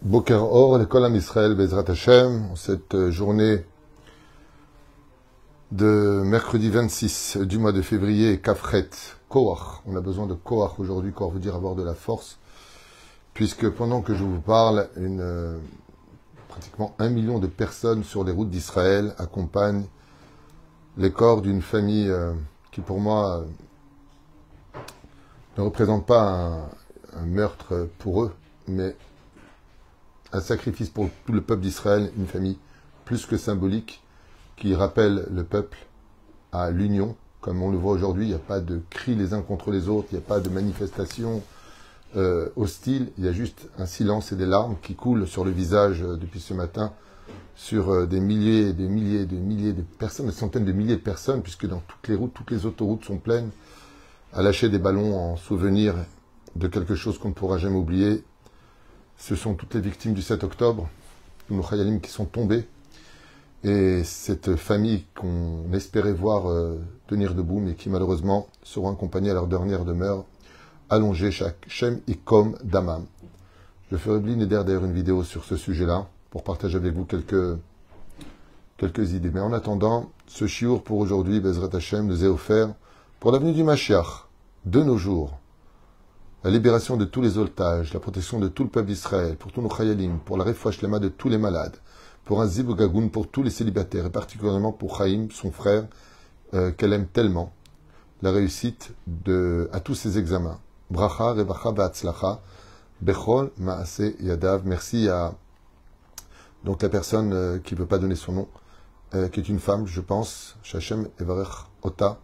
Boker Or, l'école Am Israël, Bezrat Hashem, en cette journée de mercredi 26 du mois de février, Kafret, Koach. On a besoin de Koach aujourd'hui, Koach veut dire avoir de la force, puisque pendant que je vous parle, pratiquement 1 million de personnes sur les routes d'Israël accompagnent les corps d'une famille qui pour moi ne représente pas un meurtre pour eux, mais un sacrifice pour tout le peuple d'Israël, une famille plus que symbolique qui rappelle le peuple à l'union. Comme on le voit aujourd'hui, il n'y a pas de cris les uns contre les autres, il n'y a pas de manifestations hostiles, il y a juste un silence et des larmes qui coulent sur le visage depuis ce matin sur des milliers et des milliers et des milliers de personnes, des centaines de milliers de personnes, puisque dans toutes les routes, toutes les autoroutes sont pleines, à lâcher des ballons en souvenir de quelque chose qu'on ne pourra jamais oublier. Ce sont toutes les victimes du 7 octobre, nos Chayalim qui sont tombés, et cette famille qu'on espérait voir tenir debout, mais qui malheureusement seront accompagnés à leur dernière demeure, allongés chaque Shem Ikom Damam. Je ferai d'ailleurs une vidéo sur ce sujet-là, pour partager avec vous quelques idées. Mais en attendant, ce chiour pour aujourd'hui, Bezrat Hashem, nous est offert pour l'avenue du Mashiach, de nos jours. La libération de tous les otages, la protection de tout le peuple d'Israël, pour tous nos chayalim, pour la refouach lema de tous les malades, pour un zib gagoun pour tous les célibataires, et particulièrement pour Chaim, son frère, qu'elle aime tellement. La réussite à tous ses examens. Bracha, revacha, v'atzlacha, bechol, maase, yadav. Merci à donc la personne qui ne veut pas donner son nom, qui est une femme, je pense, Shachem Evarech Ota,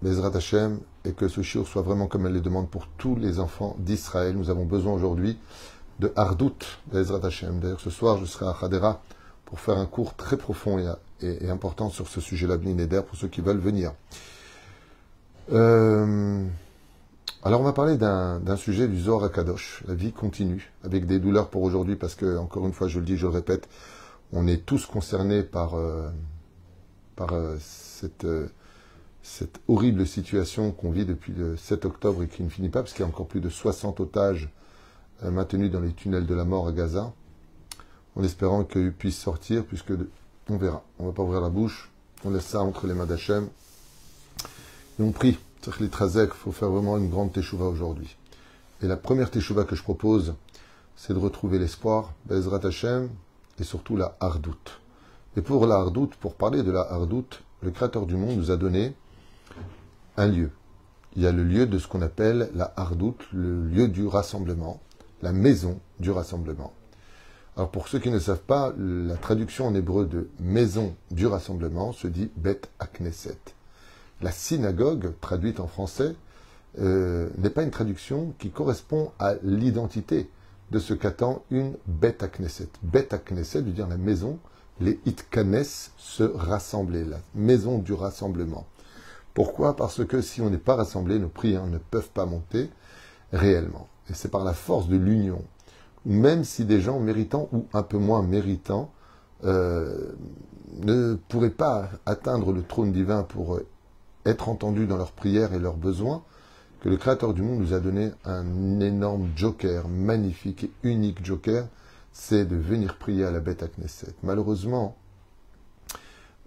Bezrat Hashem, et que ce shiur soit vraiment comme elle le demande pour tous les enfants d'Israël. Nous avons besoin aujourd'hui de Hardout, Bezrat Hashem. D'ailleurs, ce soir, je serai à Hadera pour faire un cours très profond et important sur ce sujet-là, Bnei Neder, pour ceux qui veulent venir. Alors, on va parler d'un sujet du Zohar HaKadosh, la vie continue, avec des douleurs pour aujourd'hui, parce que, encore une fois, je le dis, je le répète, on est tous concernés par cette horrible situation qu'on vit depuis le 7 octobre et qui ne finit pas, parce qu'il y a encore plus de 60 otages maintenus dans les tunnels de la mort à Gaza, en espérant qu'ils puissent sortir, puisque on verra. On ne va pas ouvrir la bouche, on laisse ça entre les mains d'Hachem. Et on prie. Il faut faire vraiment une grande teshuva aujourd'hui. Et la première teshuva que je propose, c'est de retrouver l'espoir, Bezrat Hashem, et surtout la hardout. Et pour la hardout, pour parler de la hardout, le Créateur du monde nous a donné un lieu. Il y a le lieu de ce qu'on appelle la hardout, le lieu du rassemblement, la maison du rassemblement. Alors pour ceux qui ne savent pas, la traduction en hébreu de maison du rassemblement se dit Bet HaKnesset. La synagogue, traduite en français, n'est pas une traduction qui correspond à l'identité de ce qu'attend une Bet HaKnesset. Bet HaKnesset veut dire la maison, les Itkanes, se rassembler, la maison du rassemblement. Pourquoi ? Parce que si on n'est pas rassemblé, nos prières ne peuvent pas monter réellement. Et c'est par la force de l'union, même si des gens méritants ou un peu moins méritants ne pourraient pas atteindre le trône divin pour être entendus dans leurs prières et leurs besoins, que le Créateur du monde nous a donné un énorme joker, magnifique et unique joker, c'est de venir prier à la Bet HaKnesset. Malheureusement,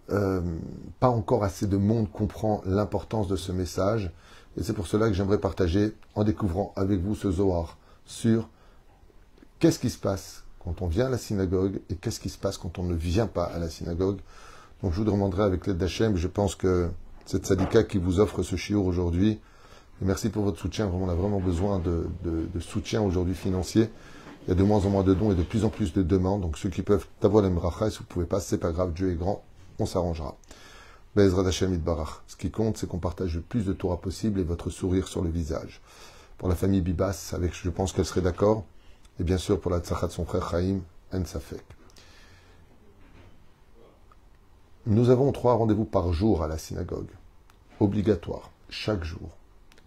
pas encore assez de monde comprend l'importance de ce message, et c'est pour cela que j'aimerais partager, en découvrant avec vous ce Zohar, sur qu'est-ce qui se passe quand on vient à la synagogue, et qu'est-ce qui se passe quand on ne vient pas à la synagogue. Donc je vous demanderai avec l'aide d'Hachem, je pense que cette sadika qui vous offre ce shiur aujourd'hui, et merci pour votre soutien, on a vraiment besoin de soutien aujourd'hui financier. Il y a de moins en moins de dons et de plus en plus de demandes. Donc ceux qui peuvent t'avoir les bracha, et si vous ne pouvez pas, c'est pas grave, Dieu est grand, on s'arrangera. Be'ezrat Hashem Yitbarach. Ce qui compte, c'est qu'on partage le plus de Torah possible et votre sourire sur le visage. Pour la famille Bibas, avec, je pense qu'elle serait d'accord, et bien sûr pour la tzachat de son frère Chaim, En Safek. Nous avons 3 rendez-vous par jour à la synagogue, obligatoire, chaque jour.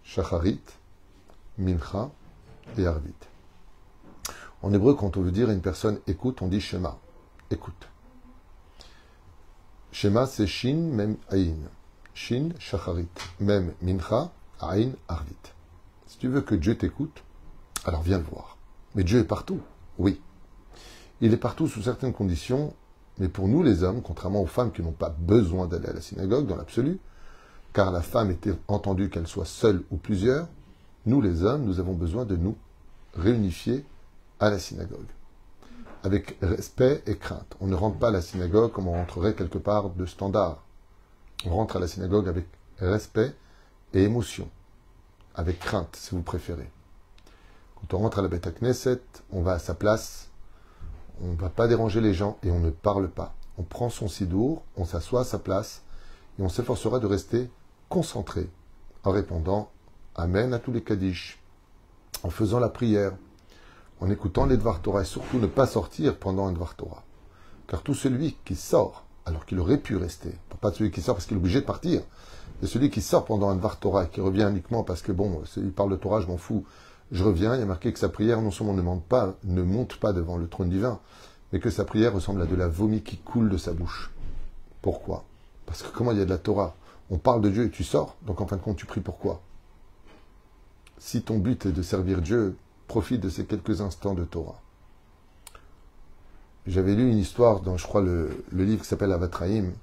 Shacharit, Mincha et Arvit. En hébreu, quand on veut dire à une personne écoute, on dit Shema, écoute. Shema, c'est Shin, même Aïn. Shin, Shacharit, même Mincha, Aïn, Arvit. Si tu veux que Dieu t'écoute, alors viens le voir. Mais Dieu est partout. Oui. Il est partout sous certaines conditions, mais pour nous les hommes, contrairement aux femmes qui n'ont pas besoin d'aller à la synagogue dans l'absolu, car la femme était entendue qu'elle soit seule ou plusieurs, nous les hommes, nous avons besoin de nous réunifier à la synagogue. Avec respect et crainte. On ne rentre pas à la synagogue comme on rentrerait quelque part de standard. On rentre à la synagogue avec respect et émotion. Avec crainte, si vous préférez. Quand on rentre à la Beth Knesset, on va à sa place, on ne va pas déranger les gens et on ne parle pas. On prend son sidour, on s'assoit à sa place et on s'efforcera de rester concentré en répondant Amen à tous les Kaddish, en faisant la prière, en écoutant les Dvar Torah et surtout ne pas sortir pendant un Dvar Torah. Car tout celui qui sort, alors qu'il aurait pu rester, pas celui qui sort parce qu'il est obligé de partir, mais celui qui sort pendant un Dvar Torah et qui revient uniquement parce que bon, il parle de Torah, je m'en fous, je reviens, il y a marqué que sa prière non seulement ne monte pas devant le trône divin, mais que sa prière ressemble à de la vomi qui coule de sa bouche. Pourquoi? Parce que comment il y a de la Torah? On parle de Dieu et tu sors, donc en fin de compte tu pries pourquoi? Si ton but est de servir Dieu, profite de ces quelques instants de Torah. J'avais lu une histoire dans, je crois, le livre qui s'appelle Avatraïm,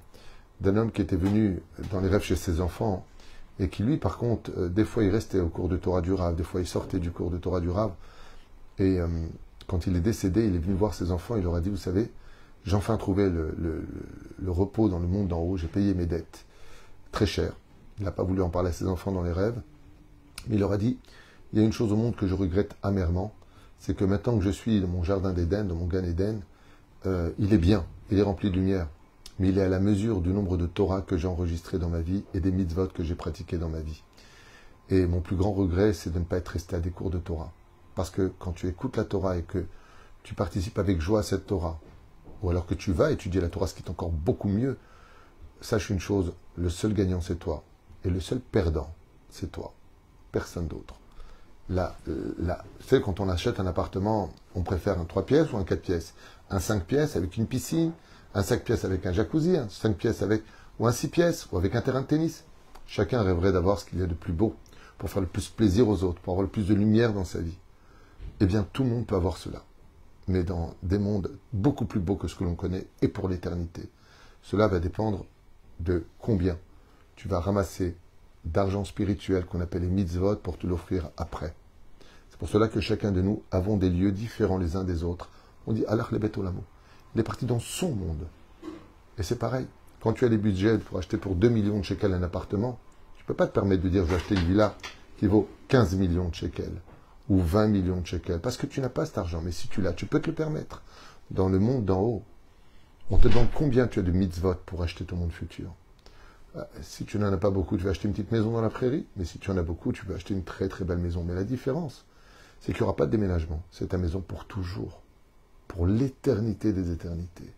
d'un homme qui était venu dans les rêves chez ses enfants, et qui lui, par contre, des fois il restait au cours de Torah du Rav, des fois il sortait du cours de Torah du Rav, et quand il est décédé, il est venu voir ses enfants, il leur a dit, vous savez, j'ai enfin trouvé le repos dans le monde d'en haut, j'ai payé mes dettes, très cher. Il n'a pas voulu en parler à ses enfants dans les rêves, mais il leur a dit, il y a une chose au monde que je regrette amèrement, c'est que maintenant que je suis dans mon jardin d'Éden, dans mon Gan Éden, il est bien, il est rempli de lumière, mais il est à la mesure du nombre de Torah que j'ai enregistré dans ma vie et des mitzvot que j'ai pratiqués dans ma vie. Et mon plus grand regret, c'est de ne pas être resté à des cours de Torah. Parce que quand tu écoutes la Torah et que tu participes avec joie à cette Torah, ou alors que tu vas étudier la Torah, ce qui est encore beaucoup mieux, sache une chose, le seul gagnant c'est toi, et le seul perdant c'est toi, personne d'autre. Tu sais, quand on achète un appartement, on préfère un 3 pièces ou un 4 pièces, un 5 pièces avec une piscine, un 5 pièces avec un jacuzzi, un 5 pièces avec, ou un 6 pièces, ou avec un terrain de tennis. Chacun rêverait d'avoir ce qu'il y a de plus beau, pour faire le plus plaisir aux autres, pour avoir le plus de lumière dans sa vie. Eh bien, tout le monde peut avoir cela, mais dans des mondes beaucoup plus beaux que ce que l'on connaît, et pour l'éternité. Cela va dépendre de combien tu vas ramasser d'argent spirituel qu'on appelle les mitzvot pour te l'offrir après. C'est pour cela que chacun de nous avons des lieux différents les uns des autres. On dit Allah le bet olamo. Il est parti dans son monde. Et c'est pareil. Quand tu as des budgets pour acheter pour 2 millions de shekels un appartement, tu ne peux pas te permettre de dire je vais acheter une villa qui vaut 15 millions de shekels ou 20 millions de shekels parce que tu n'as pas cet argent. Mais si tu l'as, tu peux te le permettre. Dans le monde d'en haut, on te demande combien tu as de mitzvot pour acheter ton monde futur. Si tu n'en as pas beaucoup, tu vas acheter une petite maison dans la prairie. Mais si tu en as beaucoup, tu peux acheter une très très belle maison. Mais la différence, c'est qu'il n'y aura pas de déménagement. C'est ta maison pour toujours. Pour l'éternité des éternités.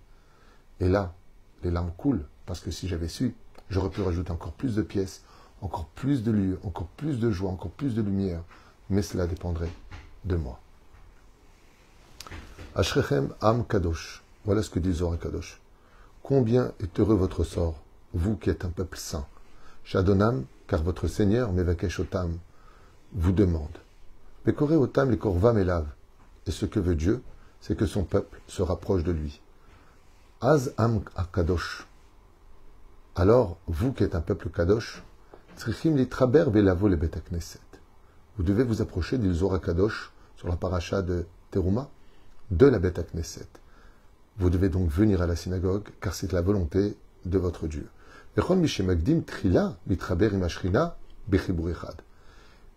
Et là, les larmes coulent. Parce que si j'avais su, j'aurais pu rajouter encore plus de pièces, encore plus de lieux, encore plus de joie, encore plus de lumière. Mais cela dépendrait de moi. Ashrechem Am Kadosh. Voilà ce que dit Zohar Kadosh. Combien est heureux votre sort, vous qui êtes un peuple saint. Shadonam, car votre Seigneur, Mevakesh Otam, vous demande. Pekore Otam les Korvam Elav. Et ce que veut Dieu, c'est que son peuple se rapproche de lui. Az Am Kadosh. Alors, vous qui êtes un peuple Kadosh, Tzrichim litraber velavo le Bet Knesset. Vous devez vous approcher du Zohar Kadosh sur la paracha de Teruma, de la Bet Knesset. Vous devez donc venir à la synagogue, car c'est la volonté de votre Dieu.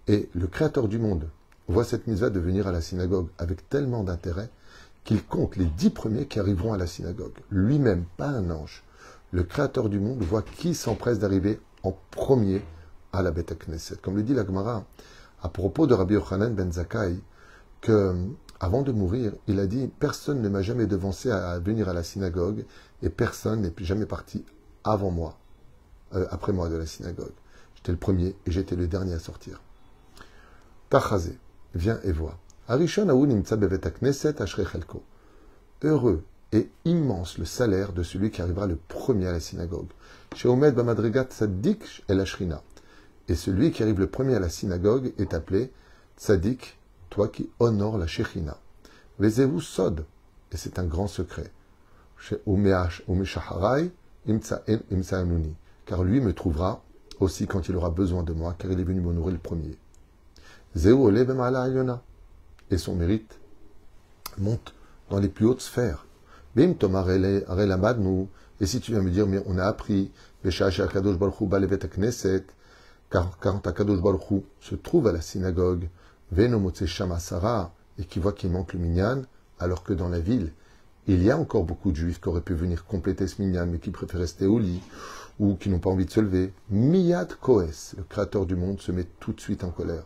Et le Créateur du monde voit cette mitzvah de venir à la synagogue avec tellement d'intérêt qu'il compte les 10 premiers qui arriveront à la synagogue. Lui-même, pas un ange. Le Créateur du monde voit qui s'empresse d'arriver en premier à la Bet Knesset. Comme le dit la Gemara, à propos de Rabbi Yochanan ben Zakkai, que avant de mourir, il a dit « Personne ne m'a jamais devancé à venir à la synagogue et personne n'est jamais parti avant moi, après moi de la synagogue. J'étais le premier et j'étais le dernier à sortir. » Tachazé, viens et vois. Arishon Aoun imtsa bevet knesset ashrei chelko. Heureux et immense le salaire de celui qui arrivera le premier à la synagogue. Sheomed bamadrigat tzaddik el ashrina. Et celui qui arrive le premier à la synagogue est appelé tzaddik, toi qui honores la Shechina. Vezehu sod. Et c'est un grand secret. Car lui me trouvera aussi quand il aura besoin de moi, car il est venu m'honorer le premier. Et son mérite monte dans les plus hautes sphères. Bim Tomar nous. Et si tu viens me dire, mais on a appris, car quand Akadosh Baruch Hu se trouve à la synagogue, Venomotse Shama Sarah, et qui voit qu'il manque le minyan, alors que dans la ville, il y a encore beaucoup de juifs qui auraient pu venir compléter ce minyan, mais qui préfèrent rester au lit, ou qui n'ont pas envie de se lever. Miyad Koes, le créateur du monde, se met tout de suite en colère.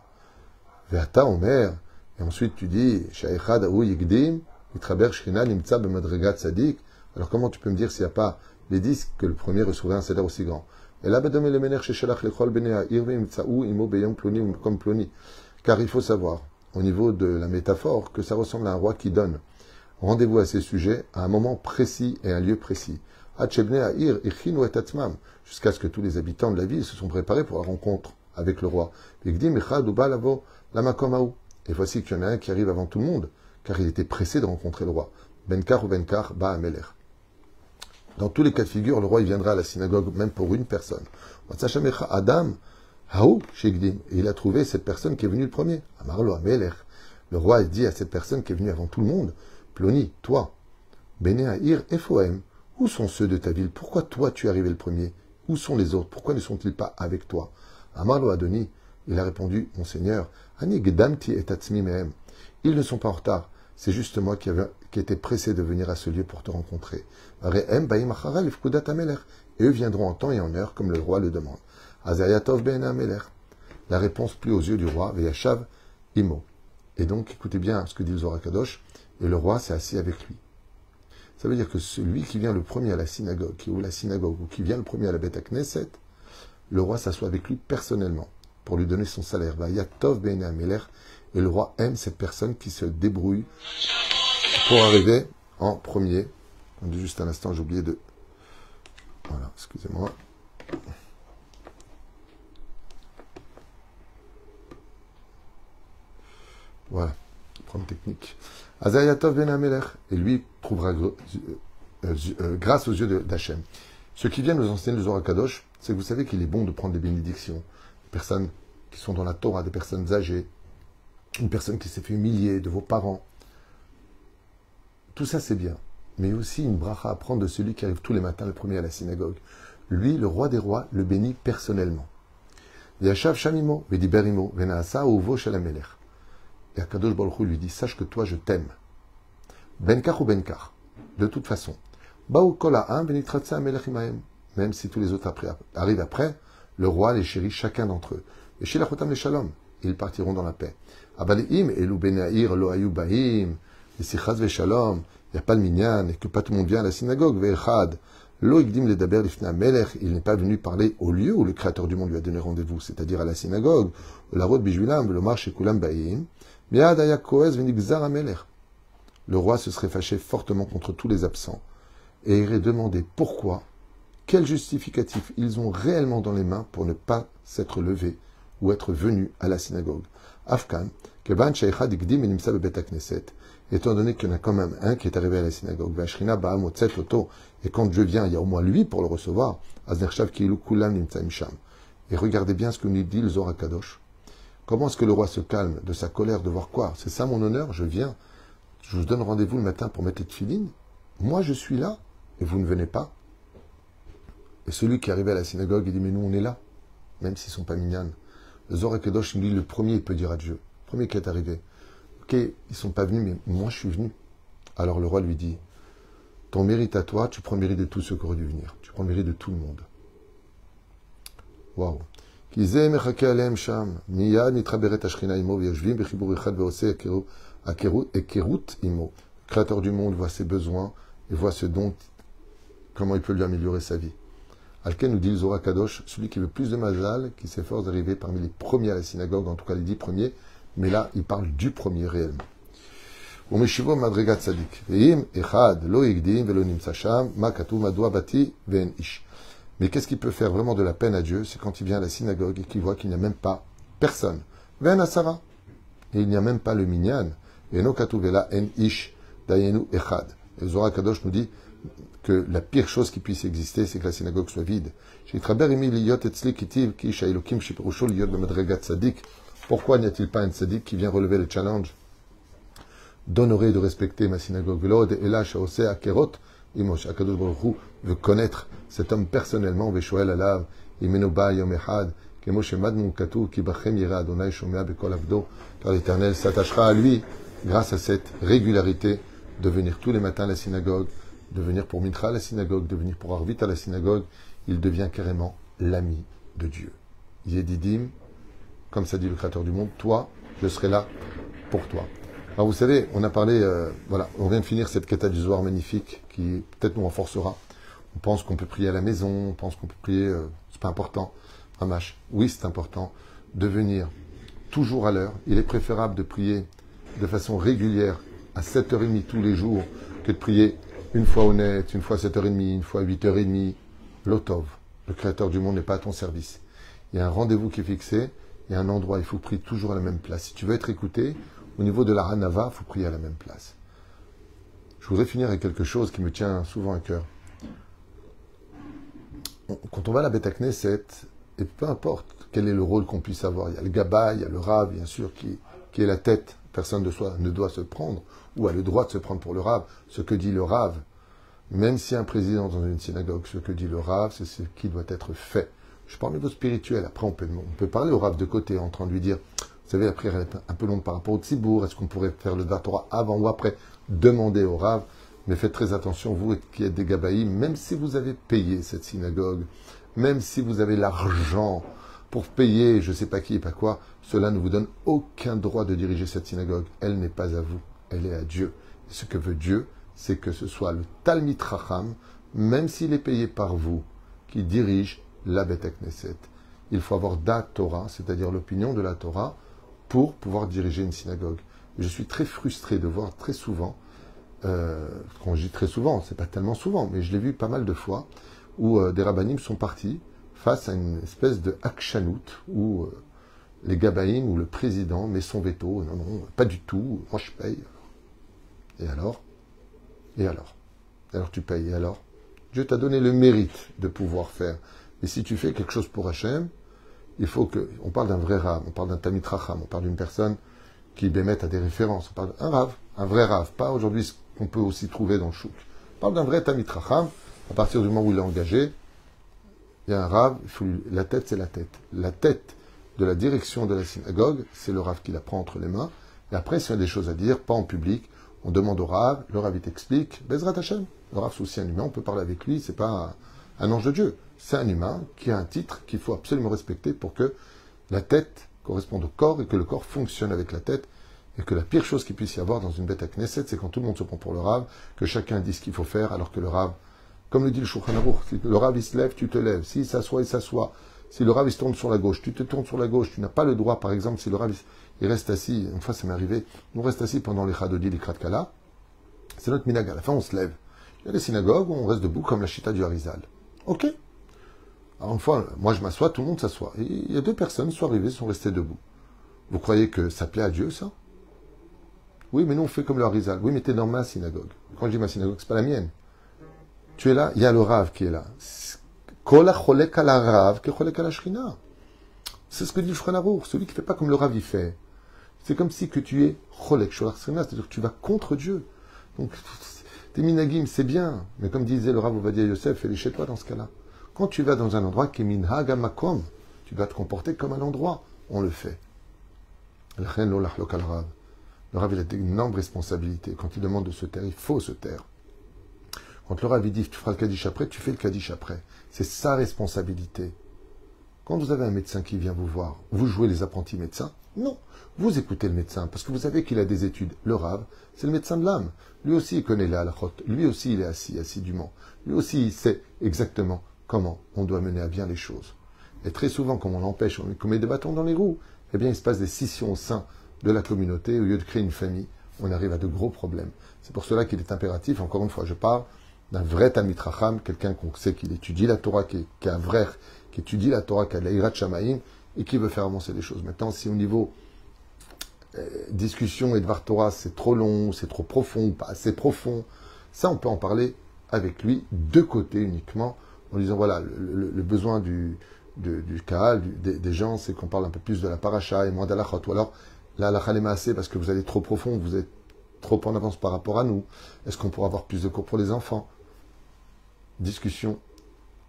Ve'ata Omer, et ensuite tu dis, Sha'echad Aou Yigdim, Yitraber Shchina Nimtza B'madrigat Sadik. Alors comment tu peux me dire s'il n'y a pas les 10 que le premier recevrait un salaire aussi grand? Et là, car il faut savoir, au niveau de la métaphore, que ça ressemble à un roi qui donne rendez-vous à ses sujets à un moment précis et un lieu précis. Jusqu'à ce que tous les habitants de la ville se sont préparés pour la rencontre avec le roi. Et voici qu'il y en a un qui arrive avant tout le monde, car il était pressé de rencontrer le roi. Benkar ou Benkar, Ba Ameler. Dans tous les cas de figure, le roi il viendra à la synagogue, même pour une personne. Adam, Haou, Shegdim. Et il a trouvé cette personne qui est venue le premier. Amarlo Ameler. Le roi dit à cette personne qui est venue avant tout le monde, Ploni, toi, Bene Haïr Ephoem, où sont ceux de ta ville? Pourquoi toi tu es arrivé le premier? Où sont les autres? Pourquoi ne sont-ils pas avec toi? Amarlo Adoni, il a répondu, Mon Seigneur, Ani Gdamti et Tatsmi Mehem. Ils ne sont pas en retard. C'est juste moi qui étais pressé de venir à ce lieu pour te rencontrer. Et eux viendront en temps et en heure, comme le roi le demande. Azayatov ben Ameler. La réponse plut aux yeux du roi, Veyashav Imo. Et donc, écoutez bien ce que dit le Zohar Kadosh, et le roi s'est assis avec lui. Ça veut dire que celui qui vient le premier à la synagogue, qui ouvre la synagogue, ou qui vient le premier à la Beth Knesset, le roi s'assoit avec lui personnellement, pour lui donner son salaire. Vayatov ben Ameler. Et le roi aime cette personne qui se débrouille pour arriver en premier. Juste un instant, j'ai oublié de... Voilà, excusez-moi. Voilà, problème technique. Azayatov ben Ameler. Et lui trouvera grâce aux yeux d'Hachem. Ce qui vient nous enseigner le Zohar Kadosh, c'est que vous savez qu'il est bon de prendre des bénédictions. Des personnes qui sont dans la Torah, des personnes âgées, une personne qui s'est fait humilier, de vos parents. Tout ça, c'est bien. Mais aussi une bracha à prendre de celui qui arrive tous les matins le premier à la synagogue. Lui, le roi des rois, le bénit personnellement. Yashav Shamimo, Vediberimo, Venaasa Uvo Shalamelech. Et Akadosh Baruch Hu lui dit, sache que toi, je t'aime. Benkar ou Benkar. De toute façon. Baou Kola Benitratsa Amelech Imaem. Même si tous les autres arrivent après, le roi les chérit chacun d'entre eux. Et Shilachotam les Shalom. Ils partiront dans la paix. Abaleim, Elou Benaïr, Lo Ayou Bahim, et si Chaz Veshalom, il n'y a pas de minyan, et que pas tout le monde vient à la synagogue, Ve'echad, Lo Igdim le Daber Lifna Melech, il n'est pas venu parler au lieu où le Créateur du monde lui a donné rendez-vous, c'est-à-dire à la synagogue, la route Bijulam, le marché Kulam Bahim, Miad Ayak Koez Venigzar Amelech. Le roi se serait fâché fortement contre tous les absents, et irait demander pourquoi, quel justificatif ils ont réellement dans les mains pour ne pas s'être levés ou être venus à la synagogue. Afkan, Kevan Sheikhad Igdim et Nimsa Bebet Knesset, étant donné qu'il y en a quand même un qui est arrivé à la synagogue, Vashrina Bahamotset Loto, et quand Dieu vient, il y a au moins lui pour le recevoir, Aznershav Kilu Kulam Nimtsaim Sham. Et regardez bien ce que nous dit le Zohar Kadosh. Comment est-ce que le roi se calme de sa colère de voir quoi? C'est ça mon honneur, je viens, je vous donne rendez-vous le matin pour mettre les tefilines. Moi je suis là, et vous ne venez pas. Et celui qui est arrivé à la synagogue, il dit, mais nous on est là, même s'ils ne sont pas minyanes. Le Zohar Kadosh, lui, le premier, il peut dire à Dieu, le premier qui est arrivé, ok, ils ne sont pas venus, mais moi je suis venu. Alors le roi lui dit, ton mérite à toi, tu prends le mérite de tous ceux qui auraient dû venir. Tu prends le mérite de tout le monde. Waouh. Créateur du monde voit ses besoins et voit ce dont, comment il peut lui améliorer sa vie. Alken nous dit le Zohar Kadosh, celui qui veut plus de mazal, qui s'efforce d'arriver parmi les premiers à la synagogue, en tout cas les 10 premiers, mais là, il parle du premier réellement. Mais qu'est-ce qui peut faire vraiment de la peine à Dieu? C'est quand il vient à la synagogue et qu'il voit qu'il n'y a même pas personne. Ven Asara. Et il n'y a même pas le minyan. Et no katuvela en ish dayenu echad. Et Zohar Kadosh nous dit que la pire chose qui puisse exister, c'est que la synagogue soit vide. Pourquoi n'y a-t-il pas un tzaddik qui vient relever le challenge d'honorer et de respecter ma synagogue? Et là, Akadosh Baruch Hu veut connaître cet homme personnellement, Veshoel Alav, Imenoba Yom Echad, car l'Éternel s'attachera à lui grâce à cette régularité de venir tous les matins à la synagogue, de venir pour Mincha à la synagogue, de venir pour Arvit à la synagogue. Il devient carrément l'ami de Dieu. Yedidim, comme ça dit le Créateur du monde, toi, je serai là pour toi. Alors vous savez, on a parlé, voilà, on vient de finir cette Keta du Zohar magnifique qui peut-être nous renforcera. On pense qu'on peut prier à la maison, on pense qu'on peut prier, c'est pas important. Ramash, oui c'est important de venir toujours à l'heure. Il est préférable de prier de façon régulière à 7h30 tous les jours que de prier une fois honnête, une fois à 7h30, une fois à 8h30. L'Otov, le Créateur du monde n'est pas à ton service. Il y a un rendez-vous qui est fixé, il y a un endroit, il faut prier toujours à la même place. Si tu veux être écouté, au niveau de la Hanava, il faut prier à la même place. Je voudrais finir avec quelque chose qui me tient souvent à cœur. Quand on va à la Beth Knesset, et peu importe quel est le rôle qu'on puisse avoir, il y a le Gabbai, il y a le Rav, bien sûr, qui est la tête. Personne ne doit se prendre, ou a le droit de se prendre pour le Rav. Ce que dit le Rav, même si un président dans une synagogue, ce que dit le Rav, c'est ce qui doit être fait. Je parle au niveau spirituel, après on peut parler au Rav de côté en train de lui dire, vous savez, la prière est un peu longue par rapport au Tzibour, est-ce qu'on pourrait faire le Torah avant ou après? Demandez au Rav, mais faites très attention, vous qui êtes des Gabaïm, même si vous avez payé cette synagogue, même si vous avez l'argent pour payer je ne sais pas qui et pas quoi, cela ne vous donne aucun droit de diriger cette synagogue. Elle n'est pas à vous, elle est à Dieu. Et ce que veut Dieu, c'est que ce soit le Talmid Chacham, même s'il est payé par vous, qui dirige la Beth Knesset. Il faut avoir da Torah, c'est-à-dire l'opinion de la Torah, pour pouvoir diriger une synagogue. Je suis très frustré de voir très souvent, quand je dis très souvent, c'est pas tellement souvent, mais je l'ai vu pas mal de fois, où des rabbinim sont partis face à une espèce de akshanout, où les gabaïm ou le président met son veto. Non, non, pas du tout, moi je paye. Et alors? Et alors? Alors tu payes, et alors? Dieu t'a donné le mérite de pouvoir faire. Et si tu fais quelque chose pour Hachem, il faut que... On parle d'un vrai Rav, on parle d'un Talmid Chacham, on parle d'une personne qui bémette à des références. On parle d'un Rav, un vrai Rav, pas aujourd'hui ce qu'on peut aussi trouver dans le chouk. On parle d'un vrai Talmid Chacham. À partir du moment où il est engagé, il y a un Rav, la tête c'est la tête. La tête de la direction de la synagogue, c'est le Rav qui la prend entre les mains. Et après, s'il y a des choses à dire, pas en public, on demande au Rav, le Rav il t'explique, Bezrat Hashem. Le Rav c'est aussi un humain, on peut parler avec lui, c'est pas un ange de Dieu. C'est un humain qui a un titre qu'il faut absolument respecter pour que la tête corresponde au corps et que le corps fonctionne avec la tête. Et que la pire chose qu'il puisse y avoir dans une Beth Knesset, c'est quand tout le monde se prend pour le Rav, que chacun dit ce qu'il faut faire, alors que le Rav, comme le dit le Shulchan Aruch, si le Rav il se lève, tu te lèves. S'il s'assoit, il s'assoit. Si le Rav il se tourne sur la gauche, tu te tournes sur la gauche. Tu n'as pas le droit, par exemple, si le Rav il reste assis, une fois ça m'est arrivé, on reste assis pendant les Chadodi, les Kratkala, c'est notre minag. À la fin, on se lève. Il y a des synagogues où on reste debout comme la Chita du Harizal. Ok. Alors une fois, moi je m'assois, tout le monde s'assoit. Et il y a deux personnes qui sont arrivées, sont restées debout. Vous croyez que ça plaît à Dieu, ça? Oui, mais nous on fait comme le Harizal. Oui, mais t'es dans ma synagogue. Quand je dis ma synagogue, c'est pas la mienne. Tu es là, il y a le Rav qui est là. C'est ce que dit le Shulchan Aruch. Celui qui ne fait pas comme le Rav il fait. C'est comme si que tu es cholek sholach srina, c'est-à-dire que tu vas contre Dieu. Donc, tes minagim, c'est bien. Mais comme disait le Rav Ovadia Yosef, fais-les chez toi dans ce cas-là. Quand tu vas dans un endroit qui est minhag amakom, tu dois te comporter comme un endroit. On le fait. Le Rav, il a une énorme responsabilité. Quand il demande de se taire, il faut se taire. Quand le Rav il dit tu feras le Kaddish après, tu fais le Kaddish après. C'est sa responsabilité. Quand vous avez un médecin qui vient vous voir, vous jouez les apprentis médecins? Non. Vous écoutez le médecin parce que vous savez qu'il a des études. Le Rav, c'est le médecin de l'âme. Lui aussi, il connaît la halachot. Lui aussi, il est assis assidûment. Lui aussi, il sait exactement comment on doit mener à bien les choses. Et très souvent, comme on l'empêche, on met des bâtons dans les roues, eh bien, il se passe des scissions au sein de la communauté. Au lieu de créer une famille, on arrive à de gros problèmes. C'est pour cela qu'il est impératif, encore une fois, je parle d'un vrai Talmid Chacham, quelqu'un qu'on sait qu'il étudie la Torah, qui est un vrai, qui étudie la Torah, qui a la Hirat Shamaïm, et qui veut faire avancer les choses. Maintenant, si au niveau discussion et Dvar Torah, c'est trop long, c'est trop profond, pas assez profond. Ça, on peut en parler avec lui, de côté uniquement, en disant voilà, le besoin du Kaal, des gens, c'est qu'on parle un peu plus de la paracha et moins d'alachot. Ou alors, la halakha n'est assez parce que vous allez trop profond, vous êtes trop en avance par rapport à nous. Est-ce qu'on pourra avoir plus de cours pour les enfants? Discussion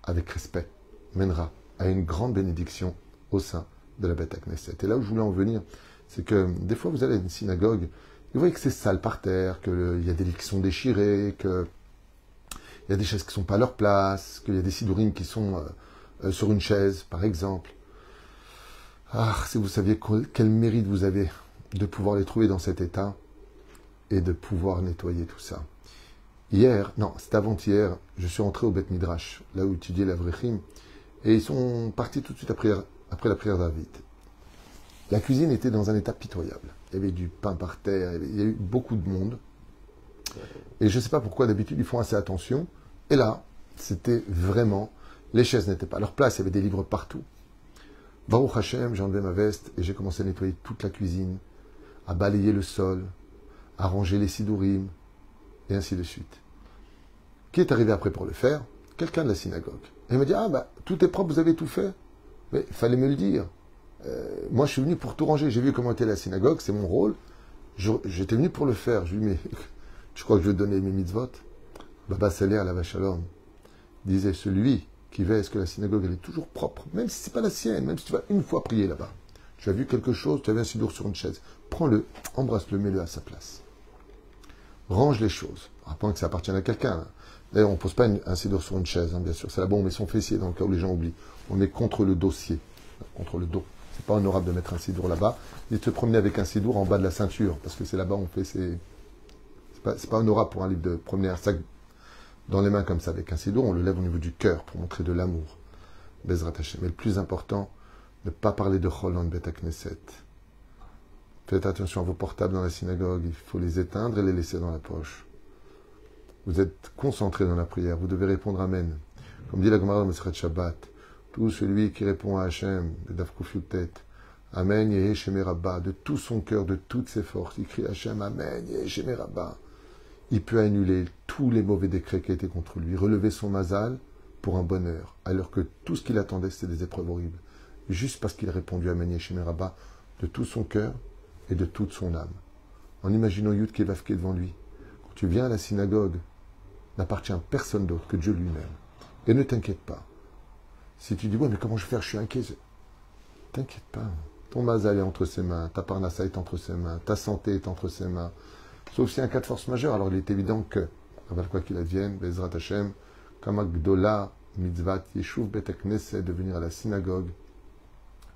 avec respect mènera à une grande bénédiction au sein de la Beth Knesset. Et là où je voulais en venir, c'est que des fois vous allez à une synagogue, et vous voyez que c'est sale par terre, qu'il y a des lits qui sont déchirés, qu'il y a des chaises qui ne sont pas à leur place, qu'il y a des sidourim qui sont sur une chaise, par exemple. Ah, si vous saviez quel mérite vous avez de pouvoir les trouver dans cet état et de pouvoir nettoyer tout ça. Hier, non, c'est avant-hier, je suis rentré au Beth Midrash, là où étudiait l'Avrechim, et ils sont partis tout de suite après la prière d'Arvit. La cuisine était dans un état pitoyable. Il y avait du pain par terre, il y a eu beaucoup de monde. Et je ne sais pas pourquoi, d'habitude, ils font assez attention. Et là, c'était vraiment... Les chaises n'étaient pas à leur place, il y avait des livres partout. Baruch Hashem, j'ai enlevé ma veste et j'ai commencé à nettoyer toute la cuisine, à balayer le sol, à ranger les sidourim, et ainsi de suite. Qui est arrivé après pour le faire? Quelqu'un de la synagogue. Et il m'a dit, ah bah, tout est propre, vous avez tout fait. Mais il fallait me le dire. Moi, je suis venu pour tout ranger. J'ai vu comment était la synagogue, c'est mon rôle. J'étais venu pour le faire. Je lui ai dit, mais tu crois que je vais te donner mes mitzvot? Baba Saleh à la Vachalom disait, celui qui veut à ce que la synagogue elle est toujours propre, même si ce n'est pas la sienne, même si tu vas une fois prier là-bas. Tu as vu quelque chose, tu avais un sidour sur une chaise. Prends-le, embrasse-le, mets-le à sa place. Range les choses. Rappelons que ça appartient à quelqu'un. D'ailleurs, on ne pose pas un sidour sur une chaise, hein, bien sûr. C'est là-bas, on met son fessier, dans le cas où les gens oublient. On met contre le dossier, contre le dos. C'est pas honorable de mettre un sidour là-bas. Et de se promener avec un sidour en bas de la ceinture, parce que c'est là-bas où on fait ses... C'est pas honorable pour un livre de promener un sac dans les mains comme ça avec un sidour. On le lève au niveau du cœur pour montrer de l'amour. Bezrat Hashem. Mais le plus important, ne pas parler de Chol dans le Beth Knesset. Faites attention à vos portables dans la synagogue. Il faut les éteindre et les laisser dans la poche. Vous êtes concentré dans la prière. Vous devez répondre Amen. Comme dit la Gemara dans Masechet Shabbat, tout celui qui répond à Hachem, de Daf Kuf Yutet, Amen Yehe Shemei Rabba, de tout son cœur, de toutes ses forces, il crie Hachem, Amen Yehe Shemei Rabba. Il peut annuler tous les mauvais décrets qui étaient contre lui, relever son mazal pour un bonheur, alors que tout ce qu'il attendait, c'était des épreuves horribles. Juste parce qu'il a répondu Amen Yehe Shemei Rabba de tout son cœur et de toute son âme. En imaginant Yud Kevavke devant lui. Quand tu viens à la synagogue, n'appartient à personne d'autre que Dieu lui-même. Et ne t'inquiète pas. Si tu dis, ouais, mais comment je vais faire? Je suis inquiet. T'inquiète pas. Ton mazal est entre ses mains, ta parnassa est entre ses mains, ta santé est entre ses mains. Sauf si un cas de force majeure, alors il est évident que, quoi qu'il advienne, Bezrat Hashem, comme Gdola, Mitzvat, Yeshuv, Bet Knesset, de venir à la synagogue,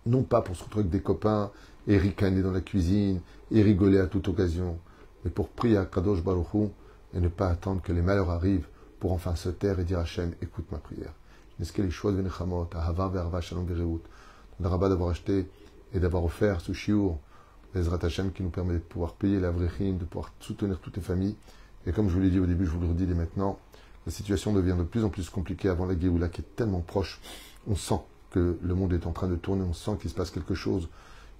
non pas pour se retrouver avec des copains, et ricaner dans la cuisine, et rigoler à toute occasion, mais pour prier à Kadosh Baruch Hu, et ne pas attendre que les malheurs arrivent pour enfin se taire et dire à Hachem, écoute ma prière. N'est-ce que les choix de Venechamot, Ahava Verva Shalom Vereut, le rabat d'avoir acheté et d'avoir offert ce shiur, Bezrat Hachem qui nous permet de pouvoir payer l'Avrechim, de pouvoir soutenir toutes les familles. Et comme je vous l'ai dit au début, je vous le redis dès maintenant, la situation devient de plus en plus compliquée avant la Géoula qui est tellement proche. On sent que le monde est en train de tourner, on sent qu'il se passe quelque chose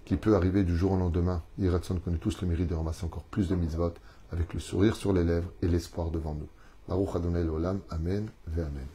qui peut arriver du jour au lendemain. Yiratson connaît tous le mérite de ramasser encore plus de mitzvot avec le sourire sur les lèvres et l'espoir devant nous. Baruch Adonai l'Olam, Amen, ve Amen.